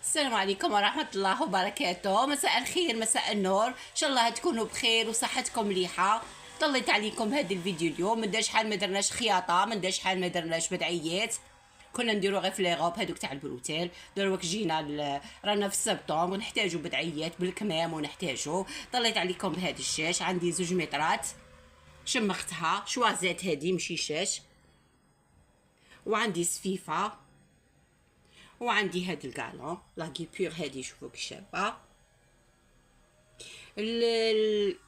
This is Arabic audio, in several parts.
السلام عليكم ورحمة الله وبركاته. مساء الخير، مساء النور، ان شاء الله تكونوا بخير وصحتكم مليحة. طليت عليكم هذا الفيديو اليوم، من داش شحال ما درناش خياطة، من داش شحال ما درناش بدعيات، كنا نديرو غير في لي غوب هذوك تاع البروتيل. دروك جينا رانا في سبتمبر ونحتاجو بدعيات بالكمام ونحتاجو. طليت عليكم بهذا الشاش، عندي 2 مترات شمختها شوازات هذه مشي شاش، وعندي سفيفة، وعندي هاد الكالون لاكي بيغ هادي شوفوا كشابه.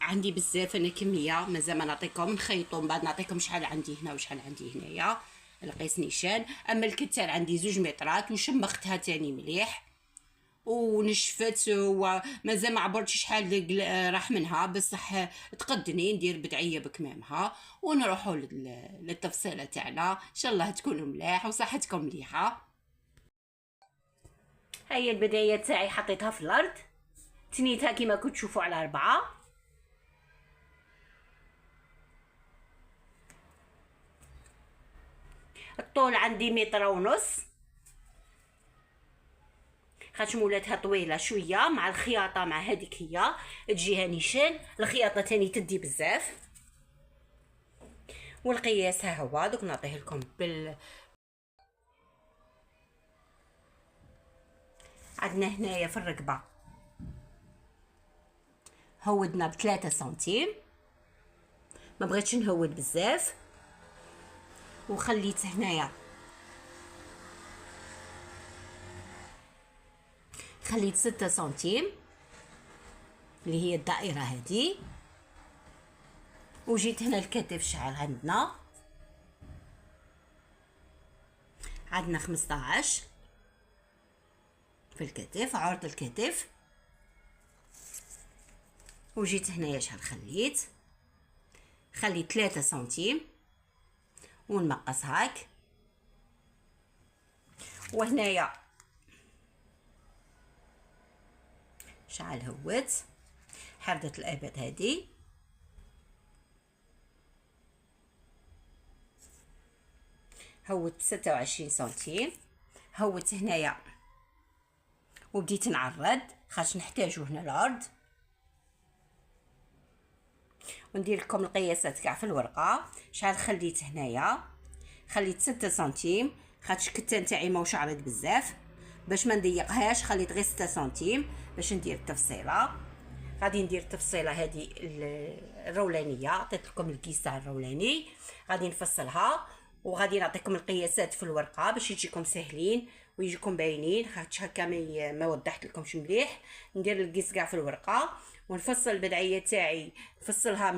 عندي بزاف انا كميه، مازال ما نعطيكم، نخيطوا من بعد نعطيكم شحال عندي هنا وشحال عندي هنايا القيس نيشان. اما الكتان عندي 2 مترات وشمختها تاني مليح ونشفت، ومازال ما عبرتش شحال راح منها، بصح تقدني ندير بدعيه بكمامها. ونروحوا للتفصيله تاعنا، ان شاء الله تكونوا ملاح وصحتكم مليحه. هاي البداية تاعي حطيتها في الارض، تنيتها كيما كنت تشوفوا على 4. الطول عندي 1.5 متر، خاطش مولاتها طويله شويه مع الخياطه، مع هذيك هي تجيها نيشان. الخياطه تاني تدي بزاف. والقياس ها هو، دوك نعطيه لكم عندنا هنايا في الركبه هودنا ب3 سنتيم، ما بغيتش نهود بزاف، وخليت هنايا خليت 6 سنتيم اللي هي الدائره هذه. وجيت هنا الكتف شحال عندنا 15 في الكتف، عرض الكتف. وجيت هنايا شحال خليت 3 سنتيم ونمقص هاك. وهنايا شحال هوت حردة الابط هذه، هوت 26 سنتيم. هوت هنايا وبديت نعرض خاطش نحتاجو هنا العرض. وندير لكم القياسات كاع في الورقه. شحال خليت هنايا؟ خليت 6 سنتيم، خاطش الكتان تاعي ماهوش عريض بزاف، باش ما نضيقهاش خليت غير 6 سنتيم باش ندير التفصيله. غادي ندير التفصيله هذه الرولانيه، عطيت لكم الكيس تاع الرولاني، غادي نفصلها وغادي نعطيكم القياسات في الورقه باش يجيكم سهلين ويجيكم باينين، خاطش هكا ما وضحت لكمش مليح. ندير القيس كاع في الورقه ونفصل البدعيه تاعي، نفصلها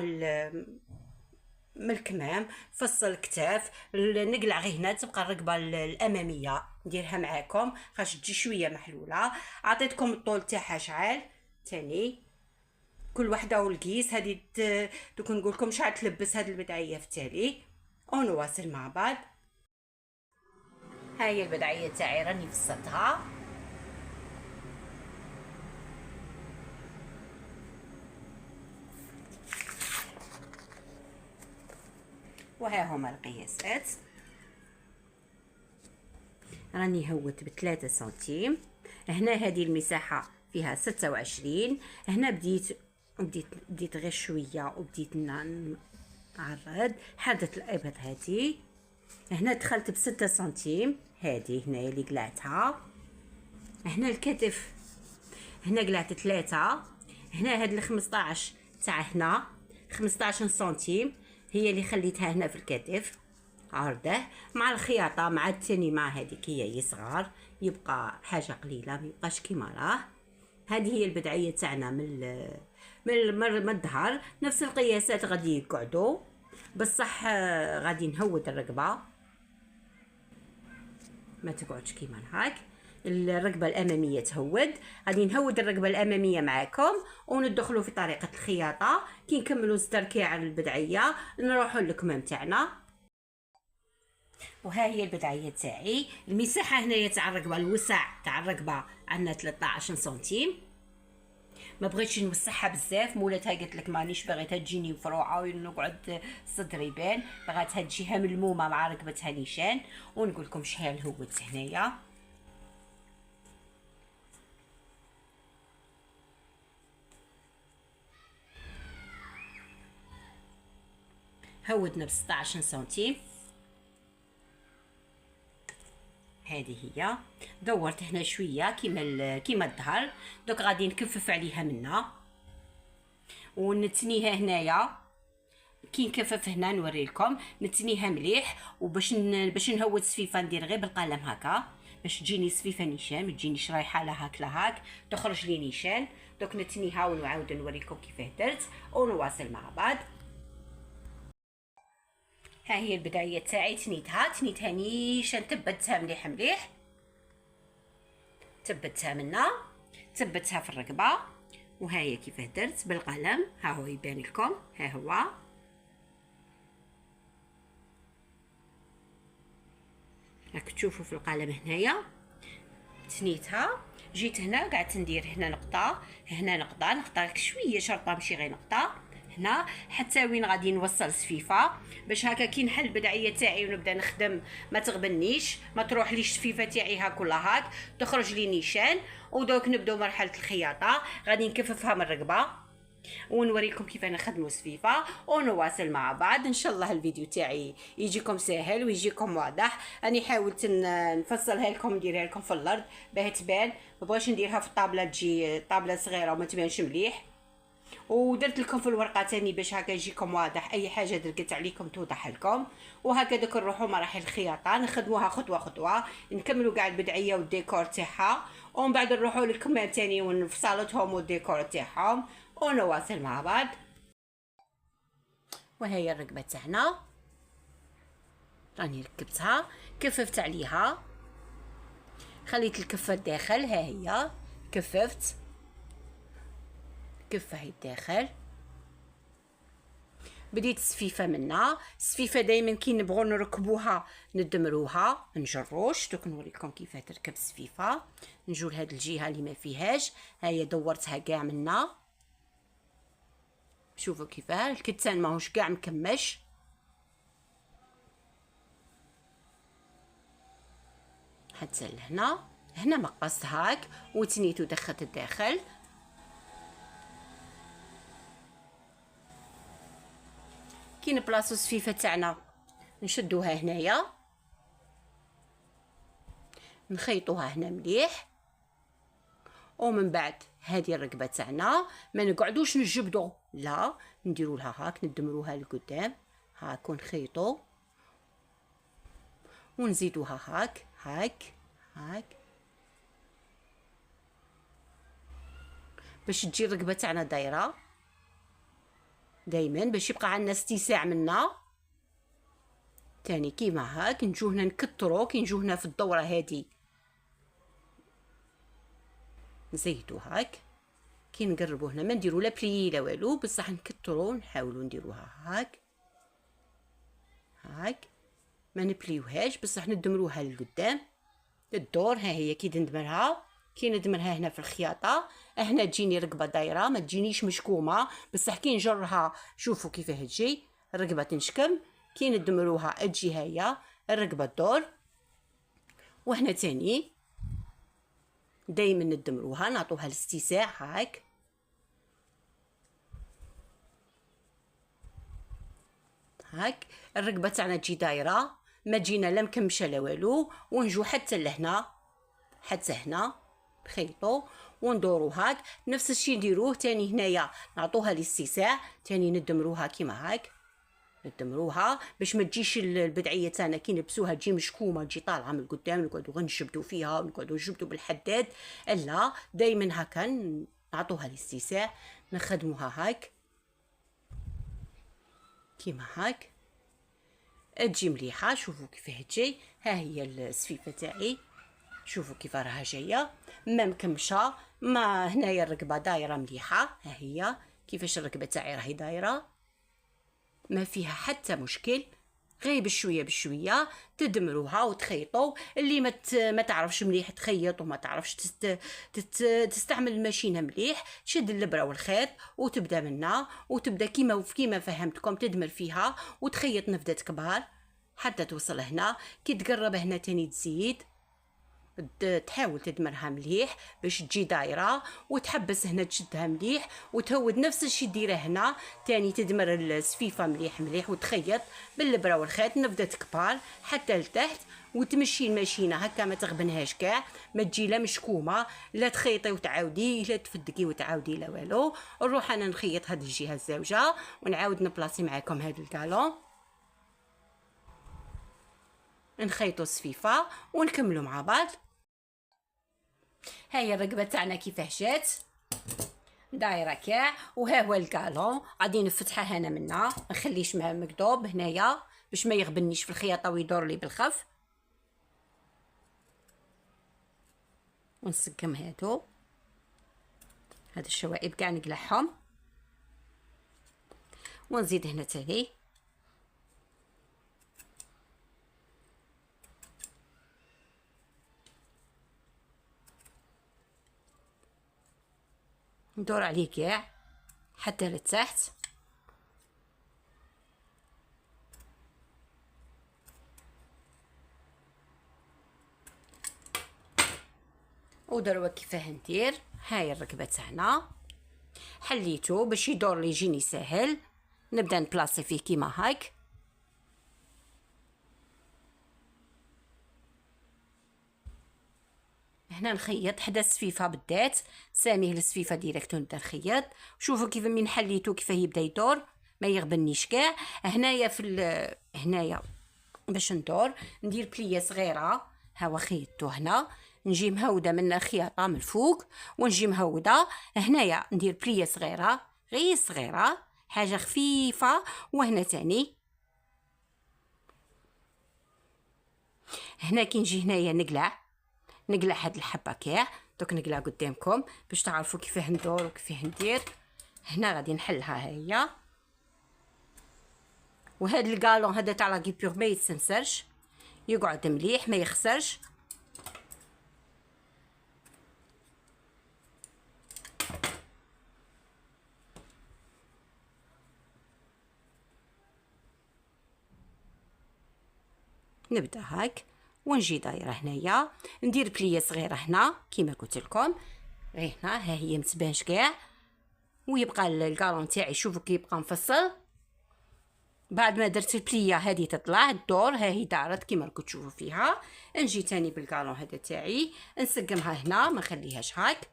من الكمام، فصل الكتاف، نقلع غير هنا تبقى الرقبه الاماميه نديرها معاكم خاطش تجي شويه محلوله. عطيتكم الطول تاعها شحال تاني، كل وحده والقيس. هذه دوك نقول لكم شحال تلبس هذه البدعيه في التالي ونواصل مع بعض. هاي البدعيه تاعي راني فصلتها، وها هما القياسات. راني هوت ب3 سنتيم. هنا هذه المساحه فيها 26، هنا بديت غير شويه وبديت نعرض حردة الابط هذه. هنا دخلت ب6 سنتيم، هذه هنايا اللي قلعتها. هنا الكتف هنا قلعت 3. هنا هاد ال15 تاع هنا 15 سنتيم هي اللي خليتها هنا في الكتف عرضه، مع الخياطه مع التاني مع هذيك هي صغار، يبقى حاجه قليله ما يبقاش كيما راه. هذه هي البدعيه تاعنا من الظهر. نفس القياسات غادي يقعدوا، بصح غادي نهود الرقبه ما تقعدش كيما هاك. الرقبه الاماميه تهود، غادي نهود الرقبه الاماميه معاكم وندخلوا في طريقه الخياطه. كي نكملوا التركيع البدعيه نروحوا للكمام تاعنا. وها هي البدعيه تاعي. المساحه هنايا تاع الرقبه، الوسع تاع الرقبه عندنا 13 سنتيم. ما بغيتش نوسعها بزاف، مولاتها قلت لك مانيش باغيتها تجيني مفروعه ونقعد صدري يبان، بغاتها تجيها ملمومه مع ركبتها نيشان. ونقول لكم شحال هوت هنايا. هودنا ب 16 سنتيم. هذه هي. دورت هنا شويه كيما الظهر. دوك غادي نكفف عليها منا ونتنيها هنايا. كي نكفف هنا نوري لكم نتنيها مليح. باش نهود السفيفه ندير غير بالقلم هكا باش تجيني سفيفه نيشان، ما تجينيش رايحه لهاك لهاك، تخرج لي نيشان. دوك نتنيها ونعاود نوريكم كيفاه درت ونواصل مع بعض. ها هي البدايه تاعي تنيتها نيشان، تبتها مليح مليح، تبتها منا، تبتها في الرقبه. وها هي كيفاه درت بالقلم، ها هو يبان لكم، ها هو راك تشوفوا في القلم. هنايا تنيتها، جيت هنا قعدت ندير هنا نقطه، هنا نقطه شويه شرطه ماشي غير نقطه هنا، حتى وين غادي نوصل السفيفه باش هكا كي نحل البدعيه تاعي ونبدا نخدم ما تغبنيش، ما تروحليش السفيفه تاعي هاك ولا هاك، تخرج لي نيشان. ودوك نبداو مرحله الخياطه. غادي نكففها من الرقبه ونوريكم كيف نخدموا السفيفه ونواصل مع بعض. ان شاء الله الفيديو تاعي يجيكم سهل ويجيكم واضح. اني حاولت نفصلها لكم نديرها لكم في الارض باه تبان، ما بغيتش نديرها في الطابله تجي طابله صغيره وما تبانش مليح. ودرت لكم في الورقه تاني باش هكا يجيكم واضح، اي حاجه درت عليكم توضح لكم. وهكذا نروحوا مراحل الخياطه نخدموها خطوه خطوه، نكملوا كاع البدعيه والديكور تاعها، ومن بعد نروحوا للكمام تاني ونفصلتهم والديكور تاعهم ونواصل مع بعض. وهي الرقبه تاعنا راني ركبتها، كففت عليها، خليت الكفه الداخل. ها هي كففت كفه هي الداخل. بديت السفيفه منا. السفيفه دائما كي نبغوا نركبوها ندمروها نجروش. دوك نوريكم كيف تركب السفيفه. نجو لهاد الجهه اللي ما فيهاش، ها هي دورتها كاع منا. شوفوا كيفاه الكتان ماهوش كاع مكمش. حتى لهنا، هنا مقصت هاك وتنيت ودخلت الداخل. كي نبلاصو السفيفه تاعنا نشدوها هنايا، نخيطوها هنا مليح. ومن بعد هذه الرقبه تاعنا ما نقعدوش نجبدو، لا نديروا لها هاك، ندمروها لقدام هاك ونخيطو ونزيدوها هاك هاك هاك باش تجي الرقبه تاعنا دايره دائما، باش يبقى عندنا استيساع منا. تاني كيما هاك نجو هنا نكترو، كي نجو هنا في الدوره هذه نزيدو هاك، كي نقربو هنا ما نديرو لا بلي لا والو، بصح نكترو نحاولو نديروها هاك هاك، ما نبليوهاش بصح ندمروها للقدام الدور. ها هي كي ندمرها، كي ندمرها هنا في الخياطه هنا تجيني رقبه دايره، ما تجينيش مشكومه بصح كي نجرها شوفوا كيفاه تجي الرقبه تنشكم. كي ندمروها تجي هيا الرقبه الدور. وهنا تاني دائما ندمروها نعطوها الاستيساع هاك هاك. الرقبه تاعنا تجي دايره، ما تجينا لا مكمشه لا والو. ونجو حتى لهنا، حتى هنا نخيطو وندورو هاك. نفس الشيء نديروه تاني هنايا، نعطوها الاستيساع تاني ندمروها كيما هاك، ندمروها باش ما تجيش البدعيه تاعنا كي نلبسوها تجي مشكومه تجي طالعه من القدام، نقعدو غير نشبدو فيها ونقعدو نجبدو بالحداد. لا دائما هكا نعطوها الاستيساع، نخدموها هاك كيما هاك تجي مليحه. شوفوا كيفاه تجي، ها هي السفيفه تاعي، شوفوا كيف راها جايه ما مكمشه. ما هنايا الرقبه دايره مليحه، ها هي كيفاش الرقبه تاعي راهي دايره ما فيها حتى مشكل. غير بشويه بشويه تدمروها وتخيطوا. اللي ما تعرفش مليح تخيط وما تعرفش تستعمل الماشينه مليح، تشد الابره والخيط وتبدا منها وتبدا كيما فهمتكم تدمر فيها وتخيط نفدات كبار حتى توصل هنا. كي تقرب هنا تاني تزيد تحاول تدمرها مليح باش تجي دايره، وتحبس هنا تشدها مليح وتهود نفس الشيء ديره هنا تاني، تدمر السفيفه مليح مليح وتخيط بالابره والخيط نبدا كبار حتى لتحت، وتمشي الماشينه هكا ما تغبنهاش كاع، ما تجي لا مشكومه لا تخيطي وتعاودي لا تفدقي وتعاودي لا والو. نروح انا نخيط هذه الجهه الزوجه ونعاود نبلاصي معاكم هذا الكالون، نخيطوا السفيفه ونكملوا مع بعض. هاي الرقبه تاعنا كيفاه جات دايره كاع، وها هو الكالون غادي نفتحها انا منا، ما نخليش مقدوب هنايا باش ما يغبنيش في الخياطه ويدور لي بالخف، ونسقم هادو هاد الشوائب كاع نقلعهم، ونزيد هنا تاني ندور عليه كاع حتى لتحت، ودروا كيفاه ندير. هاي الركبه تاعنا حليته باش يدور لي يجيني ساهل، نبدا نبلاصي فيه كيما هاك. هنا نخيط حدا السفيفه بالذات، ساميه السفيفه ديريكت ونبدا نخيط. شوفوا كيف من حليته كيف يبدا يدور ما يغبنيش كاع. هنايا هنايا باش ندور ندير بليه صغيره، هاو خيطته هنا نجي مهوده من خياطه من الفوق ونجي مهوده هنايا ندير بليه صغيره غير صغيره حاجه خفيفه، وهنا تاني هنا كي نجي هنايا نقلع هاد الحبه كاع، دوك نقلع قدامكم باش تعرفوا كيفاه ندور وكيفاه ندير. هنا غادي نحلها هي، وهاد الكالون هذا تاع لا كيبور ما يتسنسرش، يقعد مليح ما يخسرش. نبدا هاك ونجي دايره هنايا ندير بليه صغيره هنا كيما قلت لكم، غير هنا ها هي متبانش كاع، ويبقى الكالون تاعي شوفوا كيبقى مفصل. بعد ما درت البليه هذه تطلع الدور ها هي دارت كيما راكم تشوفوا فيها. نجي تاني بالكالون هذا تاعي نسقمها هنا ما نخليهاش هاك،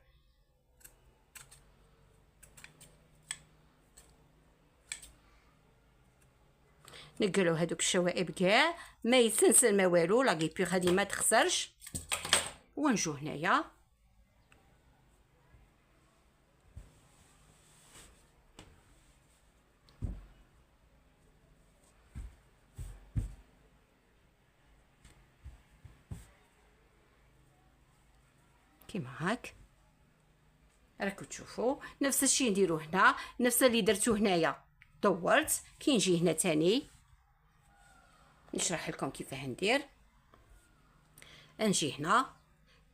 نقلوا هذوك الشوائب كاع ما يتسنسل ما والو، لا كيبور هذه ما تخسرش. ونجو هنايا كيما هاك راكم تشوفوا نفس الشيء نديرو هنا، نفس اللي درتو هنايا دورت. كي نجي هنا تاني نشرح لكم كيفاه ندير. نجي هنا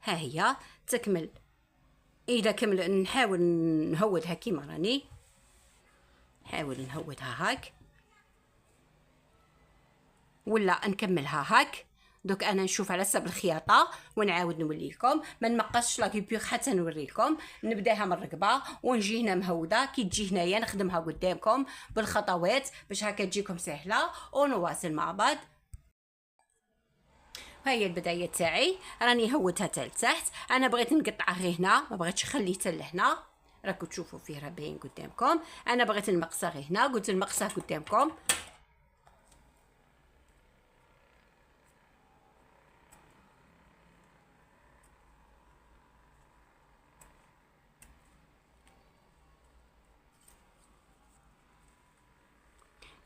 ها هي تكمل، اذا كمل نحاول نهودها كيما راني نحاول نهودها هاك ولا نكملها هاك. دوك انا نشوف على حسب الخياطه ونعاود نوليكم، ما نمقصش لا كيبور حتى نوريكم. نبداها من الرقبه ونجي هنا مهوده، كي تجي هنايا نخدمها قدامكم بالخطوات باش هكا تجيكم سهله ونواصل مع بعض. هاي البدايه تاعي راني هودتها حتى لتحت، انا بغيت نقطعها غير هنا ما بغيتش نخليتها لهنا، راكم تشوفوا فيه راه باين قدامكم. انا بغيت نمقصها غير هنا، قلت نمقصها قدامكم.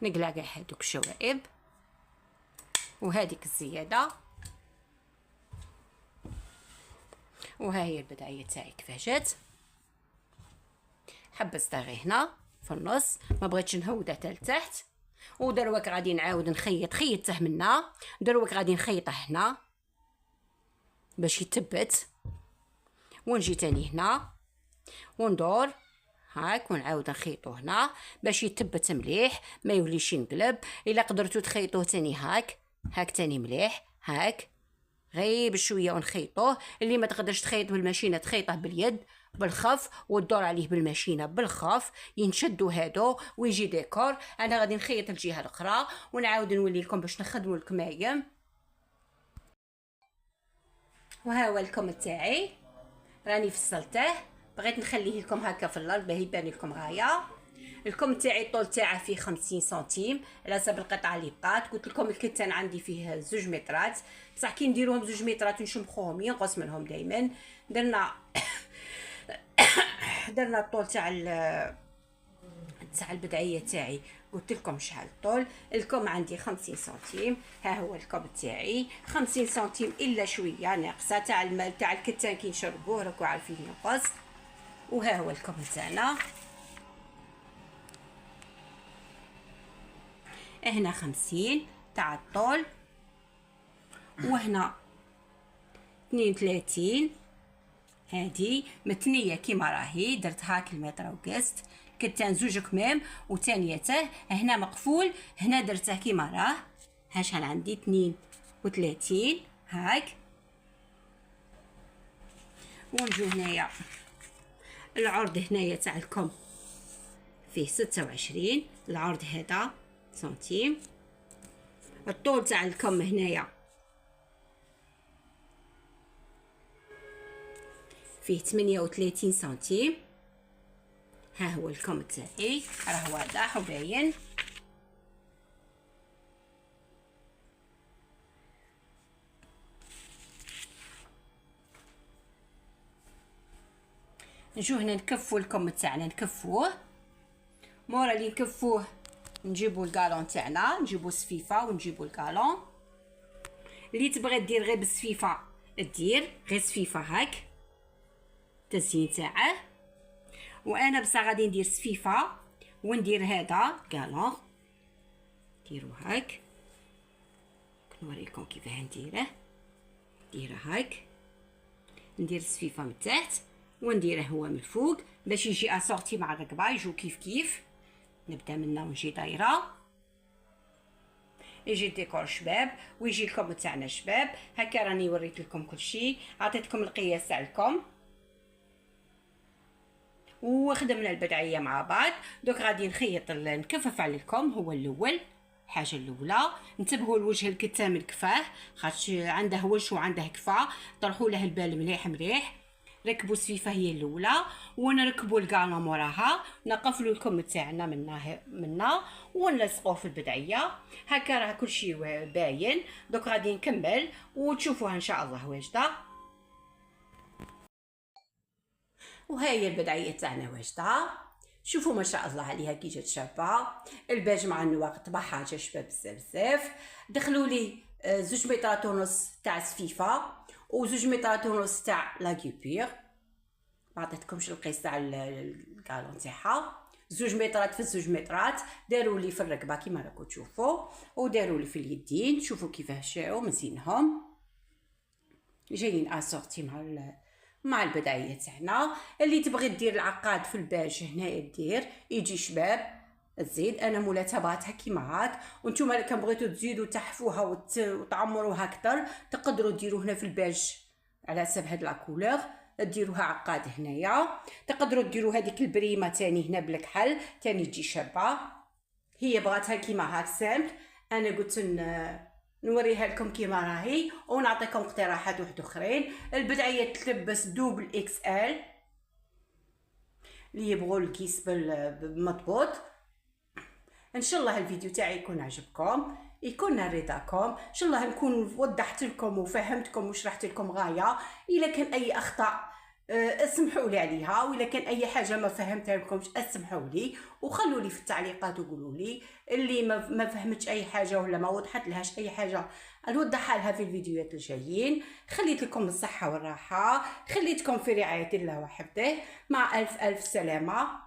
نقلع كاع هادوك الشوائب وهذيك الزياده، وها هي البدايه تاعي كيفاه جات. حبستها غير هنا في النص ما بغيتش نهودها حتى لتحت، ودروك غادي نعاود خيطته منا، دروك غادي نخيطه هنا باش يتبت، ونجي تاني هنا وندور هاك ونعاود نخيطو هنا باش يتبت مليح ما يوليش ينقلب. الا قدرتو تخيطوه تاني هاك تاني مليح هاك غير بشويه ونخيطوه. اللي ما تقدرش تخيط بالماشينه تخيطه باليد بالخف وتدور عليه بالماشينه بالخف، ينشدوا هادو ويجي ديكور. انا غادي نخيط الجهه الاخرى ونعاود نولي لكم باش نخدموا الكمايم. وها هو الكم تاعي راني فصلته، بغيت نخليه لكم هكا في الارض باه يبان لكم غايه. الكم تاعي الطول تاعه فيه 50 سنتيم على حسب القطعه اللي بقات. قلت لكم الكتان عندي فيه 2 مترات، بصح كي نديروهم 2 مترات ونشمخوهم ينقص منهم دائما. درنا الطول تاع البدعيه تاعي، قلت لكم شحال الطول. الكم عندي 50 سنتيم، ها هو الكم تاعي 50 سنتيم الا شويه ناقصه تاع الماء تاع الكتان كي نشربوه راكو عارفين ينقص. وها هو الكم تاعنا هنا 50 تاع الطول، وهنا 32. هادي متنيه كيما راهي درتها كالمتر وقست كتان 2 كمام وثانيته هنا مقفول، هنا درته كيما راه. ها شحال عندي 32 هاك. ونجو هنايا العرض هنايا تاع الكم فيه 26 العرض هذا سنتيم. الطول تاع الكم هنايا فيه 38 سنتيم. ها هو الكم تاعي راه واضح وباين. نجو هنا نكفو الكم تاعنا نكفوه. مورا اللي نكفوه نجيبو الكالون تاعنا، نجيبو السفيفه ونجيبو الكالون. اللي تبغي دير غير بالسفيفه دير غير سفيفه هاك التزيين تاعه. وانا بصح غادي ندير سفيفه وندير هذا كالون. ديرو هاك نوريكم كيفاه نديره. ديره هاك ندير السفيفه من تحت ونديره هو من الفوق باش يجي اسورتي مع الركبه يجو كيف كيف. نبدا منا ونجي دايره يجي ديكور شباب ويجي الكم تاعنا شباب. هكا راني وريت لكم كل شيء، عطيتكم القياس تاع الكم وخدمنا البدعيه مع بعض. دوك غادي نخيط نكفف على الكم. هو الاول الحاجه الاولى انتبهوا لوجه الكتان من كفاه خاطر عنده وجه وعنده كفاه، طرحوا له البال مليح مليح. ركبوا السفيفه هي الاولى ونركبوا الكالون موراها، نقفلوا الكم تاعنا منا ونلصقوه في البدعيه. هكا راه كلشي باين. دوك غادي نكمل وتشوفوها ان شاء الله واجده. وهي البدعيه تاعنا واجده، شوفوا ما شاء الله عليها كي جات شابه. الباج مع النواق طبعها جا شباب بزاف. دخلوا لي 2 مترات ونص تاع سفيفه و2 مترات ونص تاع لاكيبير. ما عطيتكمش القياس تاع الكالون تاعها. 2 مترات في 2 مترات. داروا لي في الركبه كيما راكم تشوفوا وداروا لي في اليدين. شوفوا كيفاه شاو مزينهم جايين اسورتي مع البدايه تاعنا. اللي تبغي دير العقاد في الباج هنايا دير يجي شباب تزيد. انا مولاتها بغاتها كيما هاك، وانتم كان بغيتو تزيدوا تحفوها وتعمروها اكثر تقدروا ديروا هنا في الباج على حسب هاد لا كولور ديروها عقاد هنايا. تقدروا ديروا هذيك البريمه تاني هنا بالكحل تاني تجي شابه. هي بغاتها كيما هاك سامبل، انا قلت نوريها لكم كيما راهي ونعطيكم اقتراحات واحد اخرين. البدعيه تلبس دوبل اكس ال اللي يبغوا الكيس بالمضبوط. ان شاء الله الفيديو تاعي يكون عجبكم يكون رضاكم. ان شاء الله نكون وضحت لكم وفهمتكم وشرحت لكم غايه. الا كان اي اخطاء اسمحوا لي عليها، واذا كان اي حاجه ما فهمتها لكمش اسمحوا لي وخلوا لي في التعليقات وقولوا لي. اللي ما فهمتش اي حاجه ولا ما وضحت لهاش اي حاجه نوضحها لها في الفيديوهات الجايين. خليت لكم الصحه والراحه، خليتكم في رعايه الله وحفظه. مع الف الف سلامه.